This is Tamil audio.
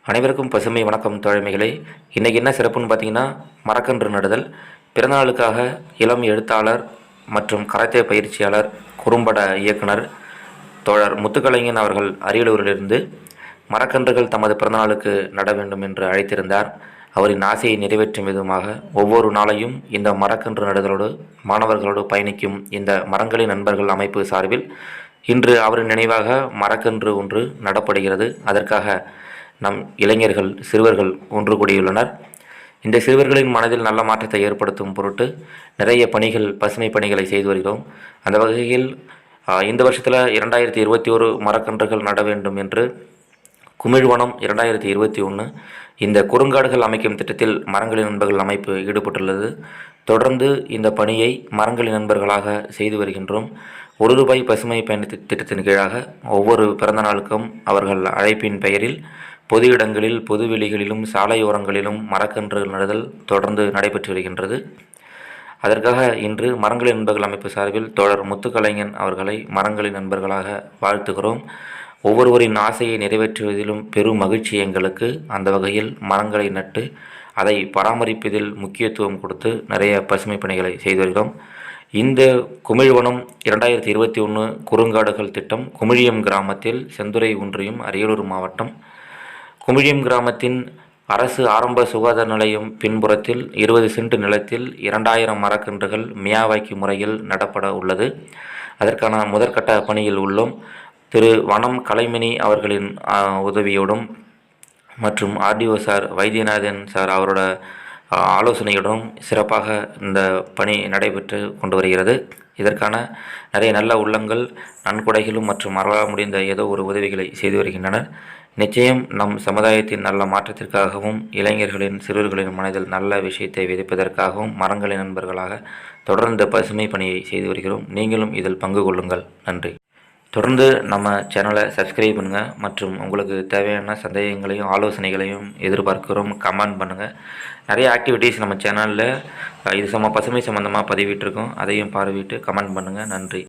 அனைவருக்கும் பசுமை வணக்கம் தோழமைகளே. இன்றைக்கி என்ன சிறப்புன்னு பார்த்தீங்கன்னா, மரக்கன்று நடுதல். பிறந்தநாளுக்காக இளம் எழுத்தாளர் மற்றும் கராத்தே பயிற்சியாளர், குறும்பட இயக்குனர் தோழர் முத்துக்கலைஞன் அவர்கள் அரியலூரிலிருந்து மரக்கன்றுகள் தமது பிறந்தநாளுக்கு நட வேண்டும் என்று அழைத்திருந்தார். அவரின் ஆசையை நிறைவேற்றும் விதமாக ஒவ்வொரு நாளையும் இந்த மரக்கன்று நடுதலோடு மாணவர்களோடு பயணிக்கும் இந்த மரங்களின் நண்பர்கள் அமைப்பு சார்பில் இன்று அவரின் நினைவாக மரக்கன்று ஒன்று நடப்படுகிறது. அதற்காக நம் இளைஞர்கள், சிறுவர்கள் ஒன்று கூடியுள்ளனர். இந்த சிறுவர்களின் மனதில் நல்ல மாற்றத்தை ஏற்படுத்தும் பொருட்டு நிறைய பணிகள், பசுமை பணிகளை செய்து வருகிறோம். அந்த வகையில் இந்த வருஷத்தில் 2021 மரக்கன்றுகள் நட வேண்டும் என்று குமிழ்வனம் 2021 இந்த குறுங்காடுகள் அமைக்கும் திட்டத்தில் மரங்களின் நண்பர்கள் அமைப்பு ஈடுபட்டுள்ளது. தொடர்ந்து இந்த பணியை மரங்களின் நண்பர்களாக செய்து வருகின்றோம். ₹1 பசுமை பயண திட்டத்தின் கீழாக ஒவ்வொரு பிறந்த நாளுக்கும் அவர்கள் அழைப்பின் பெயரில் பொது இடங்களில், பொதுவெளிகளிலும், சாலையோரங்களிலும் மரக்கன்றுகள் நடுதல் தொடர்ந்து நடைபெற்று வருகின்றது. அதற்காக இன்று மரங்களின் நண்பர்கள் அமைப்பு சார்பில் தோழர் முத்துக்கலைஞன் அவர்களை மரங்களின் நண்பர்களாக வாழ்த்துகிறோம். ஒவ்வொருவரின் ஆசையை நிறைவேற்றுவதிலும் பெரும் மகிழ்ச்சி எங்களுக்கு. அந்த வகையில் மரங்களை நட்டு அதை பராமரிப்பதில் முக்கியத்துவம் கொடுத்து நிறைய பசுமை பணிகளை செய்து வருகிறோம். இந்த குமிழ்வனம் 2021 குறுங்காடுகள் திட்டம் குமிழியம் கிராமத்தில், செந்துறை ஒன்றியம், அரியலூர் மாவட்டம். குமிழியம் கிராமத்தின் அரசு ஆரம்ப சுகாதார நிலையம் பின்புறத்தில் 20 சென்ட் நிலத்தில் 2000 மரக்கன்றுகள் மியாவாக்கி முறையில் நடப்பட உள்ளது. அதற்கான முதற்கட்ட பணியில் உள்ளோம். திரு வனம் கலைமணி அவர்களின் உதவியோடும் மற்றும் ஆர்டிஓ சார் வைத்தியநாதன் சார் அவரோட ஆலோசனையுடன் சிறப்பாக இந்த பணி நடைபெற்று கொண்டு வருகிறது. இதற்கான நிறைய நல்ல உள்ளங்கள், நன்கொடைகளும் மற்றும் மறவாக முடிந்த ஏதோ ஒரு உதவிகளை செய்து வருகின்றனர். நிச்சயம் நம் சமுதாயத்தின் நல்ல மாற்றத்திற்காகவும் இளைஞர்களின், சிறுவர்களின் மனதில் நல்ல விஷயத்தை விதைப்பதற்காகவும் மரங்களின் நண்பர்களாக தொடர்ந்து பசுமை பணியை செய்து வருகிறோம். நீங்களும் இதில் பங்கு கொள்ளுங்கள். நன்றி. தொடர்ந்து நம்ம சேனலை சப்ஸ்கிரைப் பண்ணுங்கள் மற்றும் உங்களுக்கு தேவையான சந்தேகங்களையும் ஆலோசனைகளையும் எதிர்பார்க்கிறோம். கமெண்ட் பண்ணுங்கள். நிறைய ஆக்டிவிட்டீஸ் நம்ம சேனலில் இது பசுமை சம்மந்தமாக பதிவிட்டிருக்கோம். அதையும் பார்வையிட்டு கமெண்ட் பண்ணுங்கள். நன்றி.